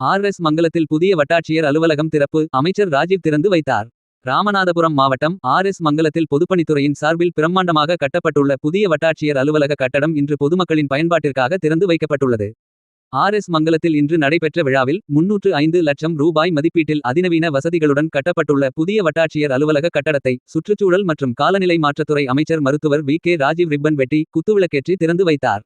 RS. மங்கலத்தில் புதிய வட்டாட்சியர் அலுவலகம் திறப்பு. அமைச்சர் ராஜீவ் திறந்து வைத்தார். ராமநாதபுரம் மாவட்டம் ஆர்.எஸ். மங்கலத்தில் பொதுப்பணித்துறையின் சார்பில் பிரம்மாண்டமாக கட்டப்பட்டுள்ள புதிய வட்டாட்சியர் அலுவலக கட்டடம் இன்று பொதுமக்களின் பயன்பாட்டிற்காக திறந்து வைக்கப்பட்டுள்ளது. ஆர்.எஸ். மங்கலத்தில் இன்று நடைபெற்ற விழாவில் 305 லட்சம் ரூபாய் மதிப்பீட்டில் அதிநவீன வசதிகளுடன் கட்டப்பட்டுள்ள புதிய வட்டாட்சியர் அலுவலக கட்டடத்தை சுற்றுச்சூழல் மற்றும் காலநிலை மாற்றத்துறை அமைச்சர் மருத்துவர் வி.கே. ராஜீவ் ரிப்பன் வெட்டி குத்துவிளக்கேற்றி திறந்து வைத்தார்.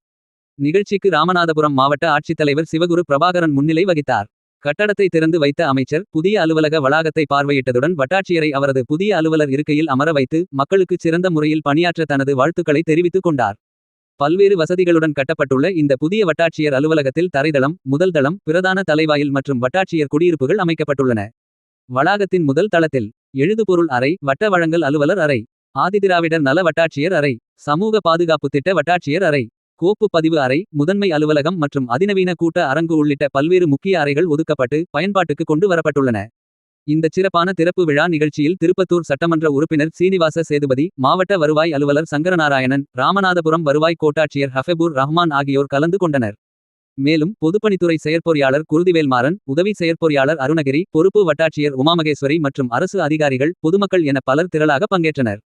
நிகழ்ச்சிக்கு ராமநாதபுரம் மாவட்ட ஆட்சித்தலைவர் சிவகுரு பிரபாகரன் முன்னிலை வகித்தார். கட்டடத்தை திறந்து வைத்த அமைச்சர் புதிய அலுவலக வளாகத்தை பார்வையிட்டதுடன் வட்டாட்சியரை அவரது புதிய அலுவலர் இருக்கையில் அமர வைத்து மக்களுக்கு சிறந்த முறையில் பணியாற்ற தனது வாழ்த்துக்களை தெரிவித்துக் கொண்டார். பல்வேறு வசதிகளுடன் கட்டப்பட்டுள்ள இந்த புதிய வட்டாட்சியர் அலுவலகத்தில் தரைதளம், முதல் தளம், பிரதான தலைவாயில் மற்றும் வட்டாட்சியர் குடியிருப்புகள் அமைக்கப்பட்டுள்ளன. வளாகத்தின் முதல் தளத்தில் எழுதுபொருள் அறை, வட்ட வழங்கல் அலுவலர் அறை, ஆதிதிராவிடர் நல வட்டாட்சியர் அறை, சமூக பாதுகாப்பு திட்ட வட்டாட்சியர் அறை, கோப்பு பதிவு அறை, முதன்மை அலுவலகம் மற்றும் அதிநவீன கூட்ட அரங்கு உள்ளிட்ட பல்வேறு முக்கிய அறைகள் ஒதுக்கப்பட்டு பயன்பாட்டுக்கு கொண்டு வரப்பட்டுள்ளன. இந்த சிறப்பான திறப்பு விழா நிகழ்ச்சியில் திருப்பத்தூர் சட்டமன்ற உறுப்பினர் சீனிவாச சேதுபதி, மாவட்ட வருவாய் அலுவலர் சங்கரநாராயணன், ராமநாதபுரம் வருவாய் கோட்டாட்சியர் ஹஃபெபூர் ரஹ்மான் ஆகியோர் கலந்து கொண்டனர். மேலும் பொதுப்பணித்துறை செயற்பொறியாளர் குருதிவேல்மாறன், உதவி செயற்பொறியாளர் அருணகிரி, பொறுப்பு வட்டாட்சியர் உமாமகேஸ்வரி மற்றும் அரசு அதிகாரிகள், பொதுமக்கள் என பலர் திரளாக பங்கேற்றனர்.